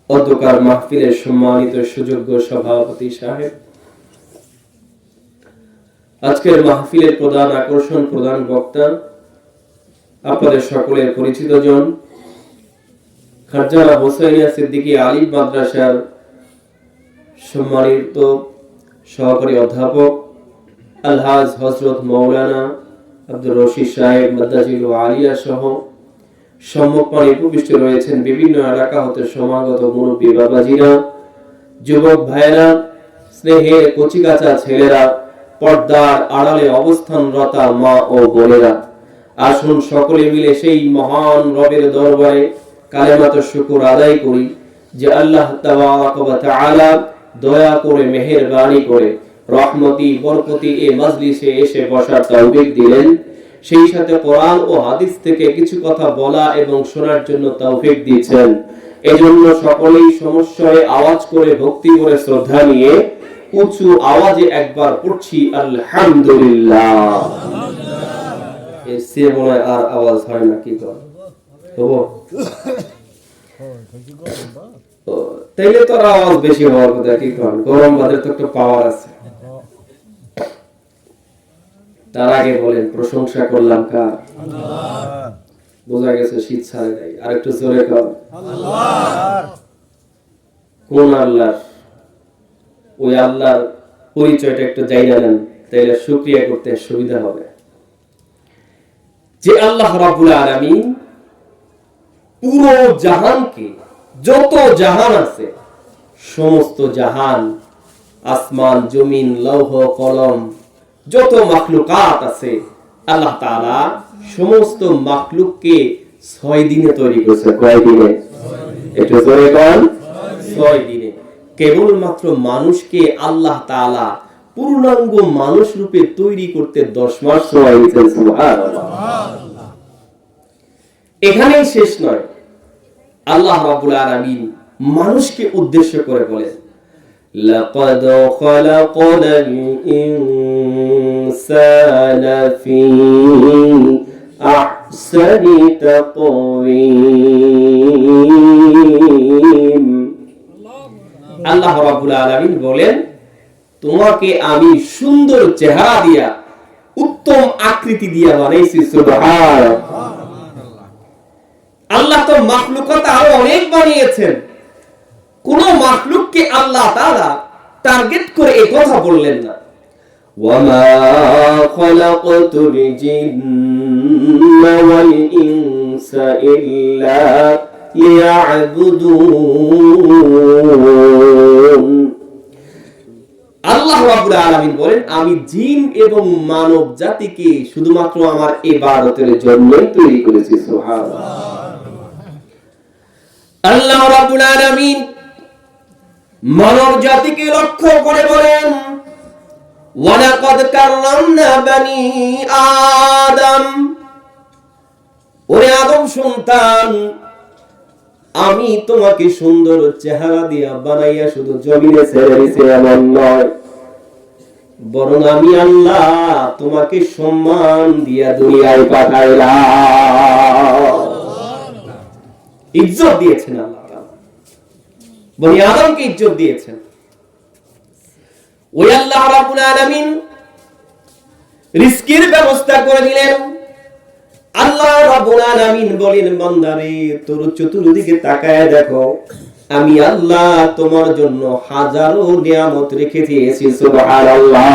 অধ্যকার মাহফিলের সম্মানিত সুযোগ্য সভাপতি সাহেব, আজকের মাহফিলের প্রধান আকর্ষণ, প্রধান বক্তা, আপনাদের সকলের পরিচিত জন, খারজানা হোসাইনিয়া সিদ্দিকী আলিম মাদ্রাসার সম্মানিত সহকারী অধ্যাপক আলহাজ হযরত মাওলানা আব্দুর রশিদ সাহেব মাদ্রাজিল আলিয়া সহ সম্মুখপানে উপবিষ্ট রয়েছেন বিভিন্ন এলাকা হতে সমাগত মুরব্বী বাবাজিরা, যুবক ভাইয়েরা, স্নেহের কচিকাঁচা ছেলেরা, পর্দার আড়ালে অবস্থানরতা মা ও বোনেরা, আসুন সকলে মিলে সেই মহান রবের দরবারে কালেমাতুশ শুকর আদায় করি যে আল্লাহ তাবারাক ওয়া তাআলা দয়া করে মেহেরবানি করে রহমতি বরকতি এই মাজলিসে এসে বসার তৌফিক দিলেন। সেই সাথে কোরআন ও হাদিস থেকে কিছু কথা বলা এবং শোনার জন্য তৌফিক দিয়েছেন। এজন্য সকলেই সমস্যায় আওয়াজ করে ভক্তি করে শ্রদ্ধা নিয়ে উঁচু আওয়াজে একবার পড়ছি আলহামদুলিল্লাহ। এর চেয়ে মনে হয় আর আওয়াজ হয় না, কি কর তাইলে তো আওয়াজ বেশি হওয়ার কথা, কি কর গরম বাদের তো একটা পাওয়ার আছে। তার আগে বলেন প্রশংসা করলাম কার? আল্লাহ। বোঝা গেছে শীত ছাড়ে নাই, আর একটু জোরে কর আল্লাহ। কোন আল্লাহ? ওই আল্লাহর পরিচয়টা একটু জানিয়ে নেন, তাইলে শুকরিয়া করতে সুবিধা হবে। যে আল্লাহ রাব্বুল আলামিন পুরো জাহানকে, যত জাহান আছে সমস্ত জাহান, আসমান জমিন লৌহ কলম, যত মাখলুকাত আছে আল্লাহ তাআলা সমস্ত মাখলুককে 6 দিনে তৈরি করেছে। কয় দিনে? একটু জোরে বল। 6 দিনে। কেবলমাত্র মানুষকে আল্লাহ তাআলা পূর্ণাঙ্গ মানুষ রূপে তৈরি করতে 10 মাস সময় নিয়েছেন। সুবহানাল্লাহ। এখানেই শেষ নয়, আল্লাহ রাব্বুল আলামিন মানুষকে উদ্দেশ্য করে বলেন লাকাদ খালাকাল ইনসানা ফি আহসানি তাকওয়িম। আল্লাহ রাব্বুল আলামিন বলেন তোমাকে আমি সুন্দর চেহারা দিয়া, উত্তম আকৃতি দিয়া বানাইছি। সুবহানাল্লাহ। আল্লাহ তো মাখলুকাত আরো অনেক বানিয়েছেন, কোন মাখলুককে আল্লাহ তাআলা টার্গেট করে এই কথা বললেন না। ওয়ামা খালাকাতুল জিন্না ওয়াল ইনসা ইল্লা লিয়া'বুদুন। আল্লাহ রাব্বুল আলামিন বলেন আমি জিন এবং মানব জাতিকে শুধুমাত্র আমার ইবাদতের জন্যই তৈরি করেছি। সুবহানাল্লাহ। আল্লাহ রাব্বুল আলামিন মানব জাতিকে লক্ষ্য করে বলেন ওয়ালাকাদ কাররামনা বানি আদম। ওরে আদম সন্তান, আমি তোমাকে সুন্দর চেহারা দিয়া বানাইয়া শুধু জমিনে ছেড়ে দিয়েছি এমন নয়, বরং আমি আল্লাহ তোমাকে সম্মান দিয়া দুনিয়ায় পাঠাইলাম। ইজ্জত দিয়েছেন আল্লাহ তাআলা, বনি আদমকে ইজ্জত দিয়েছেন। ওই আল্লাহ রাব্বুল আলামিন রিজকের ব্যবস্থা করে দিলেন। আল্লাহ রাব্বুল আলামিন বলেন বান্দারে তোর চতুর্দিকে তাকায় দেখো, আমি আল্লাহ তোমার জন্য হাজারো নিয়ামত রেখে দিয়েছি। সুবহানাল্লাহ।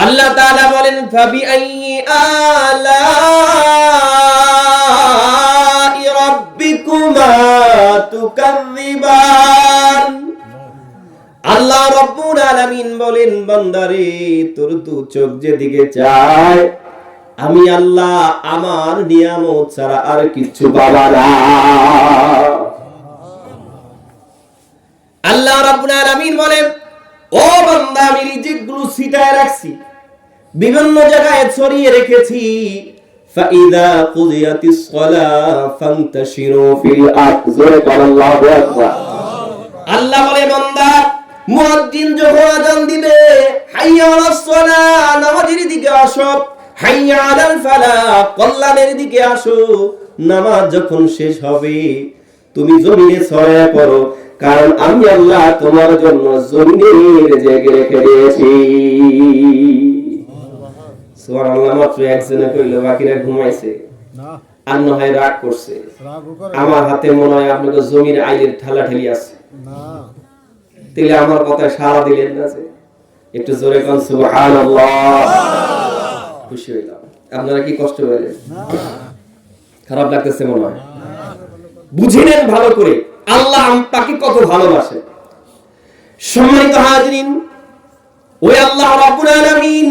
আল্লাহ তাআলা বলেন ফাবি আইয়ি আলাই রাব্বিকুমা তুকাযযিবান। আল্লাহ রাব্বুল আলামিন বলেন বান্দারে তোর দু চোখ যেদিকে চায় আমি আল্লাহ আমার নিয়ামত ছাড়া আর কিছু পাবা না। আল্লাহ রাব্বুল আলামিন বলেন ও বান্দা আমি রিজিকগুলো ছিটায় রাখছি, বিভিন্ন জায়গায় ছড়িয়ে রেখেছি। ফাইদা কুদিয়াতিস সালাহ ফান্তাশিরু ফিল আরদ। আল্লাহু আকবার। আল্লাহ বলে বান্দা মুয়াজ্জিন যখন আযান দিবে হাইয়া আলাস সালাহ, নামাজের দিকে আসো, হাইয়া আলাল ফালাহ, কল্যাণের দিকে আসো। নামাজ যখন শেষ হবে তুমি জমিনে ছড়ায় পড়ো, কারণ আমি আল্লাহ তোমার জন্য জমিনের জায়গা রেখে দিয়েছি। সুবহানাল্লাহ। মাত্র একজনে কইল, বাকিরা ঘুমাইছে আর না হয় রাগ করছে। আমার হাতে মনে হয় আপনাকে জমির আইলের ঠেলাঠেলি আছে। তাহলে আমার কথা সাড়া দিলেন না যে? একটু জোরে কোন সুবহানাল্লাহ। খুশি হইলাম। আপনারা কি কষ্ট পেলেন? খারাপ লাগতেছে মনে হয়? বুঝিলেন ভালো করে আল্লাহ আপনাকে কত ভালোবাসে। সম্মানিত হাজিরিন, ওই আল্লাহ রাব্বুল আলামিন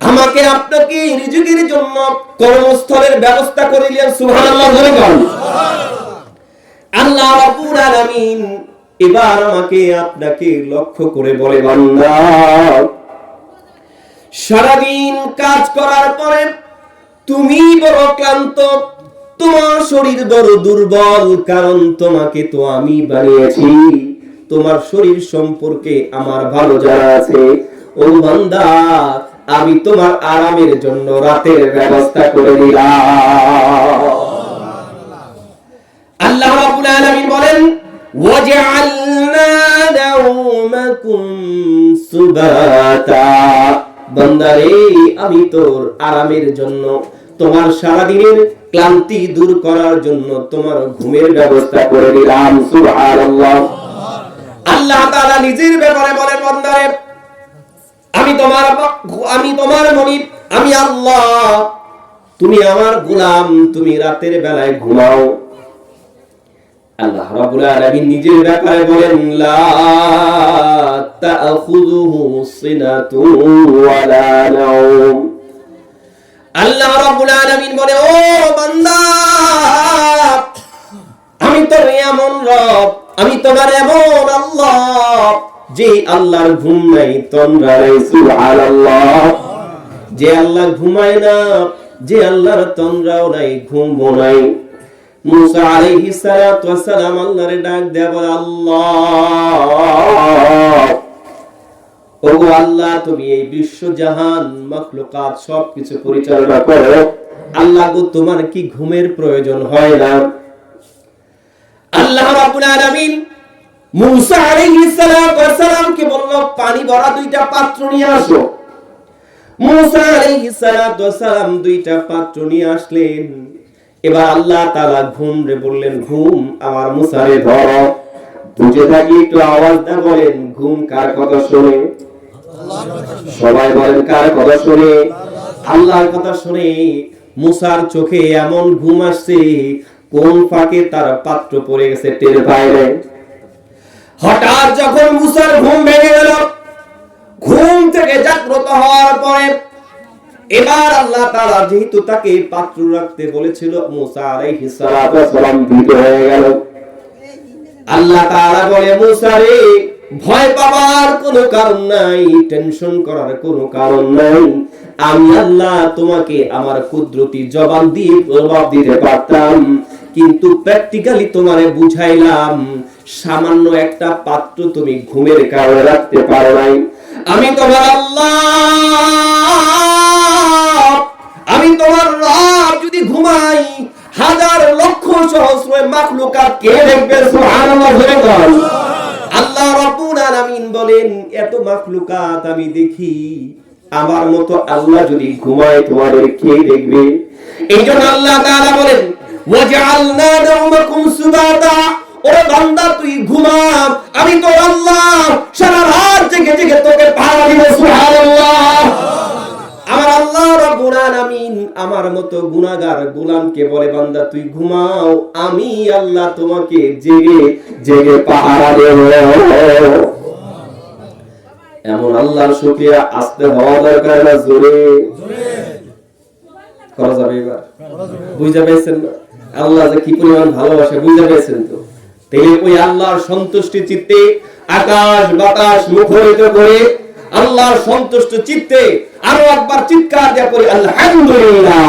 আমাকে আপনাকে রিজিকের জন্য কর্মস্থলের ব্যবস্থা করে দিলেন। সুবহানাল্লাহ বলে বল। আল্লাহ রাব্বুল আলামিন এবার আমাকে আপনাকে লক্ষ্য করে বলে, বান্দা সারাদিন কাজ করার পরে তুমি বড় ক্লান্ত, তোমার শরীর বড় দুর্বল, কারণ তোমাকে তো আমি বানিয়েছি, তোমার শরীর সম্পর্কে আমার ভালো জানা আছে। ও বান্দা, আমি তোমার আরামের জন্য রাতের ব্যবস্থা করে দিলাম। আল্লাহ রাব্বুল আলামিন বলেন, ওয়াজআলনা নাওমাকুম সুবাতা। বান্দারে, আমি তোর আরামের জন্য, তোমার সারাদিনের ক্লান্তি দূর করার জন্য তোমার ঘুমের ব্যবস্থা করে দিলাম। সুবহানাল্লাহ। আল্লাহ তাআলা নিজের ব্যাপারে বলেন, বান্দারে আমি তোমার মনিব, আমি আল্লাহ, তুমি আমার গোলাম, তুমি রাতের বেলায় ঘুমাও। আল্লাহ রাব্বুল আলামিন নিজের ব্যাপারে বলেন, লা তাখুযুহু সিনাতুন ওয়ালা নাওম। আল্লাহ রাব্বুল আলামিন বলে, ও বান্দা, আমি তোর এমন রব, আমি তোমার এমন আল্লাহ, যে আল্লাহর ঘুম নাই, তন্দ্রা নাই। সুবহানাল্লাহ। যে আল্লাহ ঘুমায় না, যে আল্লাহর তন্দ্রাও নাই, ঘুমও নাই। মুসা আলাইহিস সালাতু ওয়াস সালাম আল্লাহরে ডাক দেয়া বলে, আল্লাহ, ওগো আল্লাহ, তুমি এই বিশ্ব জাহান মাখলুকাত সবকিছু পরিচালনা করো, আল্লাহ গো, তোমার কি ঘুমের প্রয়োজন হয় না? আল্লাহ রাব্বুল আলামিন মুসা আলাইহিস সালাতু ওয়াস সালামকে বলল, পানি ভরা দুইটা পাত্র নিয়ে আসো। মুসা আলাইহিস সালাতু ওয়াস সালাম দুইটা পাত্র নিয়ে আসলেন। এবার আল্লাহ তাআলা ঘুম রে বললেন, ঘুম আমার মুসারে ধরো। বুঝে থাকি একটু আওয়াজ দা বলেন, ঘুম কার কথা শুনে? সবাই বলেন, কার কথা শুনে? আল্লাহর কথা শুনে। মুসার চোখে এমন ঘুম আসছে, কোন ফাঁকে তার পাত্র পড়ে গেছে টের পায় নাই। হঠাৎ যখন মুসার ঘুম ভেঙে গেল, ঘুম থেকে জাগ্রত হওয়ার পরে এবার আল্লাহ তাআলা যেহেতু তাকে পাত্র রাখতে বলেছিল, মুসা আলাইহিস সালাতু ওয়াস সালাম ভীত হয়ে গেল। আল্লাহ তাআলা বলে, মুসা রে, ভয় পাওয়ার কোনো কারণ নাই, টেনশন করার কোনো কারণ নাই। আমি আল্লাহ তোমাকে আমার কুদরতি জবান দিয়ে জবাব দিতে পারতাম, কিন্তু প্র্যাকটিক্যালি তোমারে বুঝাইলাম, সামান্য একটা পাত্র তুমি ঘুমের কারণে রাখতে পারো নাই। আমি তোমার আল্লাহ, আমি তোমার রব। যদি ঘুমাই, হাজার লক্ষ সহস্র মাখলুকাত কে দেখবে? সুবহানাল্লাহ বলে বল। আল্লাহ রাব্বুল আলামিন বলেন, এত মাখলুকাত আমি দেখি, আমার মতো আল্লাহ যদি ঘুমায়, তোমাদের কে দেখবে? এইজন্য আল্লাহ তাআলা বলেন, ওয়াজআলনা নাওমাকুম সুবাতা। ওরে বান্দা, তুই ঘুমা, আমি তো আল্লাহ সারা রাত জেগে জেগে তোকে পাহারা দিব। সুবহানাল্লাহ। আমার আল্লাহ রাব্বুল আলামিন আমার মতো গুনাহগার গোলামকে বলে, বান্দা তুই ঘুমাও, আমি আল্লাহ তোমাকে জেগে জেগে পাহারা দেব। এমন আল্লাহর শুকরিয়া আস্তে হওয়া দরকার না জোরে করা যাবে? এবার বুঝতে পেরেছেন আল্লাহ যে কি পরিমাণ ভালোবাসে? বুঝতে পেরেছেন তো? তাই ওই আল্লাহর সন্তুষ্টি চিত্তে আকাশ বাতাস মুখরিত করে আল্লাহর সন্তুষ্ট চিত্তে আরো একবার চিৎকার দেয়া করি, আলহামদুলিল্লাহ।